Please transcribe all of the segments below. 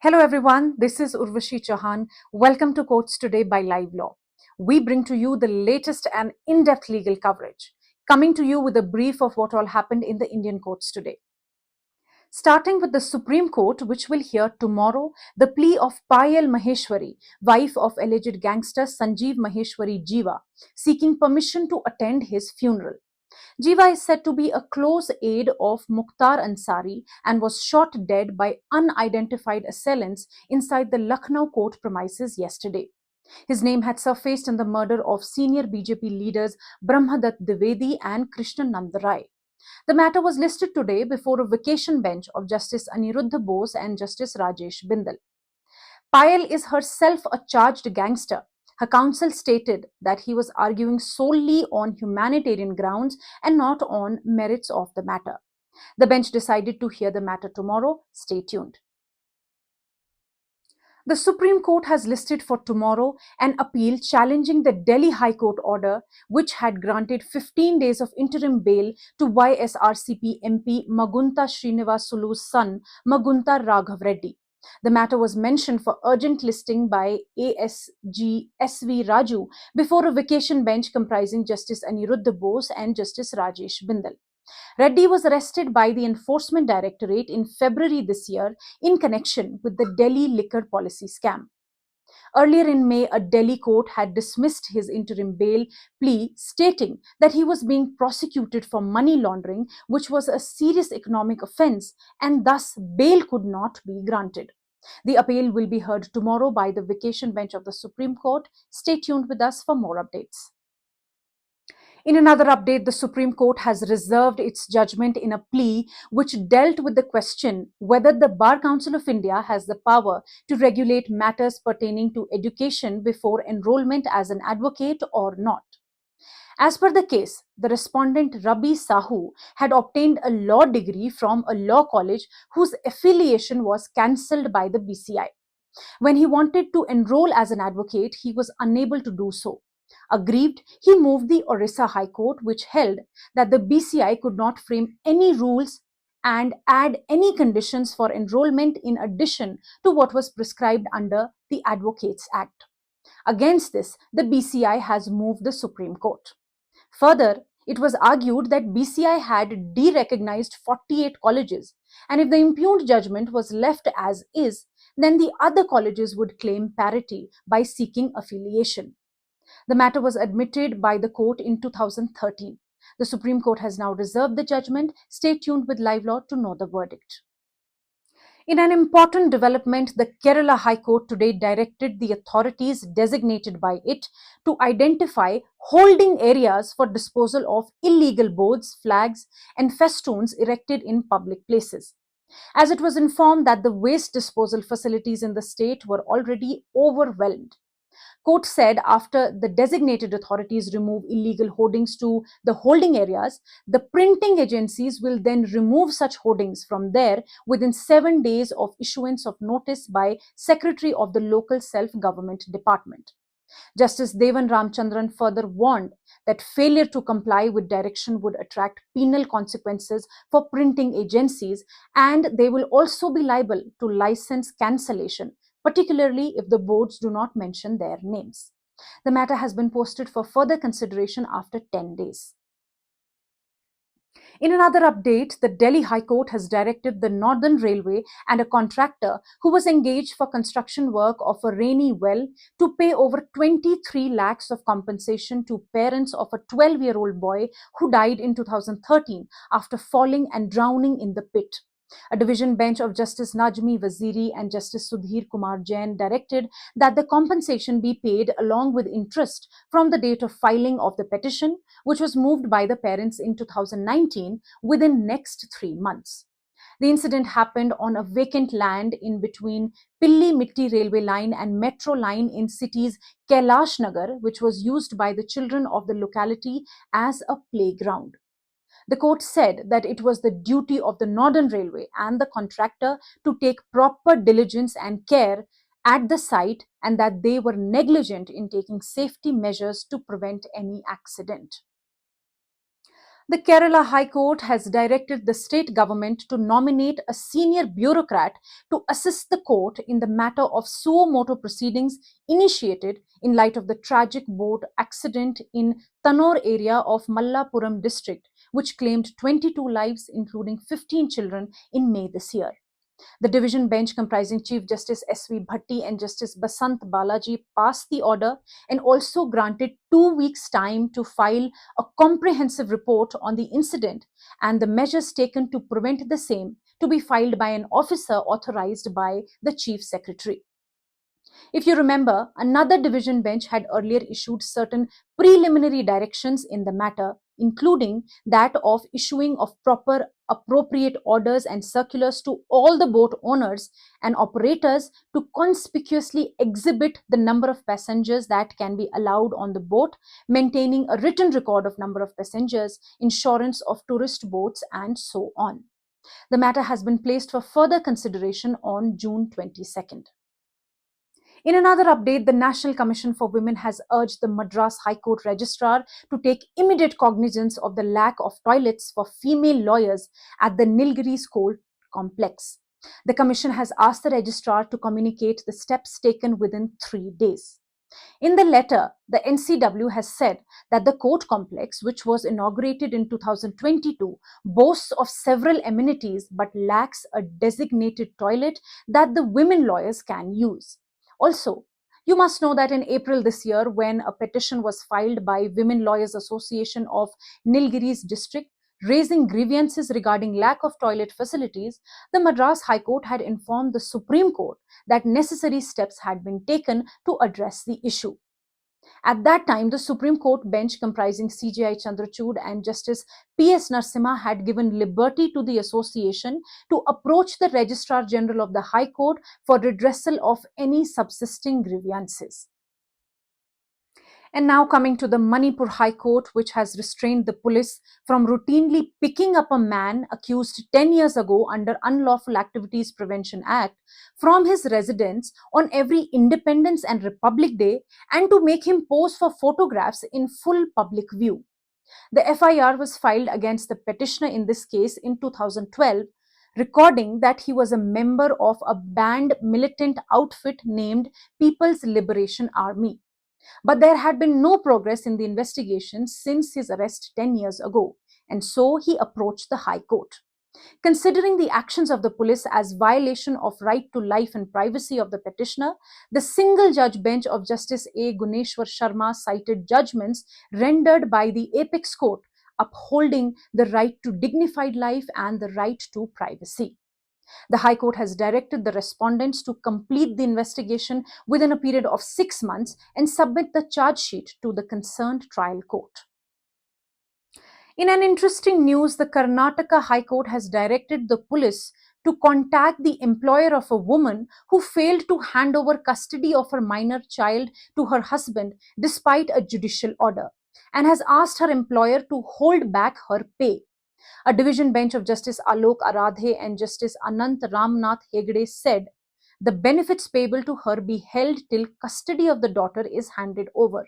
Hello everyone, this is Urvashi Chauhan. Welcome to Courts Today by Livelaw. We bring to you the latest and in-depth legal coverage, coming to you with a brief of what all happened in the Indian courts today. Starting with the Supreme Court, which will hear tomorrow the plea of Payal Maheshwari, wife of alleged gangster Sanjeev Jeeva, seeking permission to attend his funeral. Jeeva is said to be a close aide of Mukhtar Ansari and was shot dead by unidentified assailants inside the Lucknow court premises yesterday. His name had surfaced in the murder of senior BJP leaders Brahmadatt Dwivedi and Krishna Rai. The matter was listed today before a vacation bench of Justice Aniruddha Bose and Justice Rajesh Bindal. Payal is herself a charged gangster. Her counsel stated that he was arguing solely on humanitarian grounds and not on merits of the matter. The bench decided to hear the matter tomorrow. Stay tuned. The Supreme Court has listed for tomorrow an appeal challenging the Delhi High Court order, which had granted 15 days of interim bail to YSRCP MP Magunta Srinivasulu's son, Magunta Raghava Reddy. The matter was mentioned for urgent listing by ASG SV Raju before a vacation bench comprising Justice Aniruddha Bose and Justice Rajesh Bindal. Reddy was arrested by the Enforcement Directorate in February this year in connection with the Delhi liquor policy scam. Earlier in May, a Delhi court had dismissed his interim bail plea, stating that he was being prosecuted for money laundering, which was a serious economic offense, and thus bail could not be granted. The appeal will be heard tomorrow by the vacation bench of the Supreme Court. Stay tuned with us for more updates. In another update, the Supreme Court has reserved its judgment in a plea which dealt with the question whether the Bar Council of India has the power to regulate matters pertaining to education before enrollment as an advocate or not. As per the case, the respondent Rabi Sahu had obtained a law degree from a law college whose affiliation was cancelled by the BCI. When he wanted to enroll as an advocate, he was unable to do so. Aggrieved, he moved the Orissa High Court, which held that the BCI could not frame any rules and add any conditions for enrollment in addition to what was prescribed under the Advocates Act. Against this, the BCI has moved the Supreme Court. Further, it was argued that BCI had de-recognized 48 colleges, and if the impugned judgment was left as is, then the other colleges would claim parity by seeking affiliation. The matter was admitted by the court in 2013. The Supreme Court has now reserved the judgment. Stay tuned with Livelaw to know the verdict. In an important development, the Kerala High Court today directed the authorities designated by it to identify holding areas for disposal of illegal boards, flags, and festoons erected in public places, as it was informed that the waste disposal facilities in the state were already overwhelmed. Court said after the designated authorities remove illegal hoardings to the holding areas, the printing agencies will then remove such hoardings from there within 7 days of issuance of notice by Secretary of the local self-government department. Justice Devan Ramchandran further warned that failure to comply with direction would attract penal consequences for printing agencies, and they will also be liable to license cancellation, particularly if the boards do not mention their names. The matter has been posted for further consideration after 10 days. In another update, the Delhi High Court has directed the Northern Railway and a contractor who was engaged for construction work of a rainy well to pay over 23 lakhs of compensation to parents of a 12-year-old boy who died in 2013 after falling and drowning in the pit. A division bench of Justice Najmi Waziri and Justice Sudhir Kumar Jain directed that the compensation be paid along with interest from the date of filing of the petition, which was moved by the parents in 2019, within next 3 months. The incident happened on a vacant land in between Pilli Mitti railway line and metro line in city's Kailash Nagar, which was used by the children of the locality as a playground. The court said that it was the duty of the Northern Railway and the contractor to take proper diligence and care at the site, and that they were negligent in taking safety measures to prevent any accident. The Kerala High Court has directed the state government to nominate a senior bureaucrat to assist the court in the matter of suo motu proceedings initiated in light of the tragic boat accident in Tanur area of Mallapuram district, which claimed 22 lives, including 15 children, in May this year. The division bench comprising Chief Justice S.V. Bhatti and Justice Basant Balaji passed the order and also granted 2 weeks' time to file a comprehensive report on the incident and the measures taken to prevent the same to be filed by an officer authorized by the Chief Secretary. If you remember, another division bench had earlier issued certain preliminary directions in the matter, including that of issuing of proper appropriate orders and circulars to all the boat owners and operators to conspicuously exhibit the number of passengers that can be allowed on the boat, maintaining a written record of number of passengers, insurance of tourist boats, and so on. The matter has been placed for further consideration on June 22nd. In another update, the National Commission for Women has urged the Madras High Court Registrar to take immediate cognizance of the lack of toilets for female lawyers at the Nilgiris Court complex. The Commission has asked the Registrar to communicate the steps taken within 3 days. In the letter, the NCW has said that the court complex, which was inaugurated in 2022, boasts of several amenities but lacks a designated toilet that the women lawyers can use. Also, you must know that in April this year, when a petition was filed by Women Lawyers Association of Nilgiris district raising grievances regarding lack of toilet facilities, the Madras High Court had informed the Supreme Court that necessary steps had been taken to address the issue. At that time, the Supreme Court bench comprising CJI Chandrachud and Justice P.S. Narasimha had given liberty to the association to approach the Registrar General of the High Court for redressal of any subsisting grievances. And now coming to the Manipur High Court, which has restrained the police from routinely picking up a man accused 10 years ago under Unlawful Activities Prevention Act from his residence on every Independence and Republic Day and to make him pose for photographs in full public view. The FIR was filed against the petitioner in this case in 2012, recording that he was a member of a banned militant outfit named People's Liberation Army. But there had been no progress in the investigation since his arrest 10 years ago, and so he approached the High Court. Considering the actions of the police as violation of right to life and privacy of the petitioner, the single judge bench of Justice A. Guneshwar Sharma cited judgments rendered by the apex court upholding the right to dignified life and the right to privacy. The High Court has directed the respondents to complete the investigation within a period of 6 months and submit the charge sheet to the concerned trial court. In an interesting news, the Karnataka High Court has directed the police to contact the employer of a woman who failed to hand over custody of her minor child to her husband despite a judicial order, and has asked her employer to hold back her pay. A division bench of Justice Alok Aradhe and Justice Anant Ramnath Hegde said the benefits payable to her be held till custody of the daughter is handed over.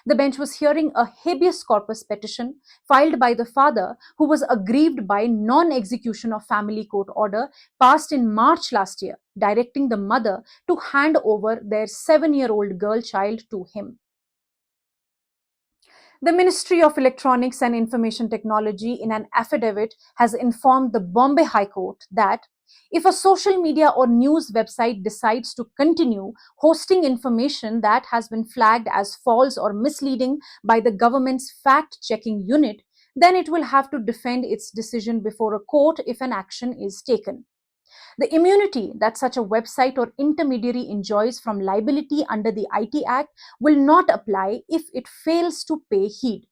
The bench was hearing a habeas corpus petition filed by the father who was aggrieved by non-execution of family court order passed in March last year, directing the mother to hand over their 7-year-old girl child to him. The Ministry of Electronics and Information Technology, in an affidavit, has informed the Bombay High Court that if a social media or news website decides to continue hosting information that has been flagged as false or misleading by the government's fact-checking unit, then it will have to defend its decision before a court if an action is taken. The immunity that such a website or intermediary enjoys from liability under the IT Act will not apply if it fails to pay heed.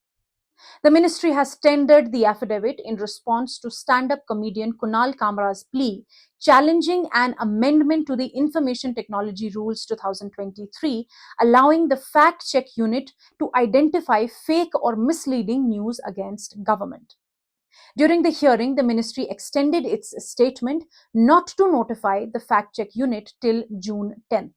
The ministry has tendered the affidavit in response to stand-up comedian Kunal Kamra's plea challenging an amendment to the Information Technology Rules 2023, allowing the fact-check unit to identify fake or misleading news against government. During the hearing, the ministry extended its statement not to notify the fact-check unit till June 10th.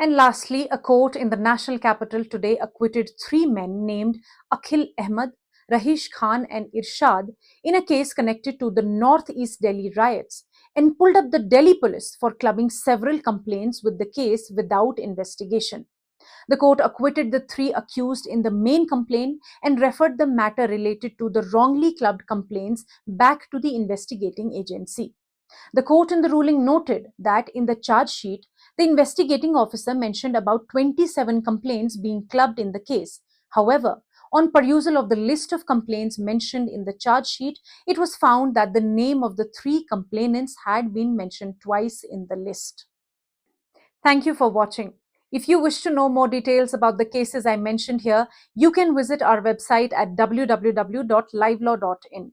And lastly, a court in the national capital today acquitted three men named Akhil Ahmed, Rahish Khan, and Irshad in a case connected to the Northeast Delhi riots and pulled up the Delhi police for clubbing several complaints with the case without investigation. The court acquitted the three accused in the main complaint and referred the matter related to the wrongly clubbed complaints back to the investigating agency. The court in the ruling noted that in the charge sheet, the investigating officer mentioned about 27 complaints being clubbed in the case. However, on perusal of the list of complaints mentioned in the charge sheet, it was found that the name of the three complainants had been mentioned twice in the list. Thank you for watching. If you wish to know more details about the cases I mentioned here, you can visit our website at www.livelaw.in.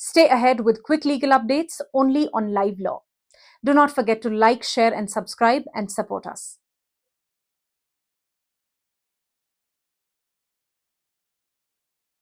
Stay ahead with quick legal updates only on Live Law. Do not forget to like, share, and subscribe and support us.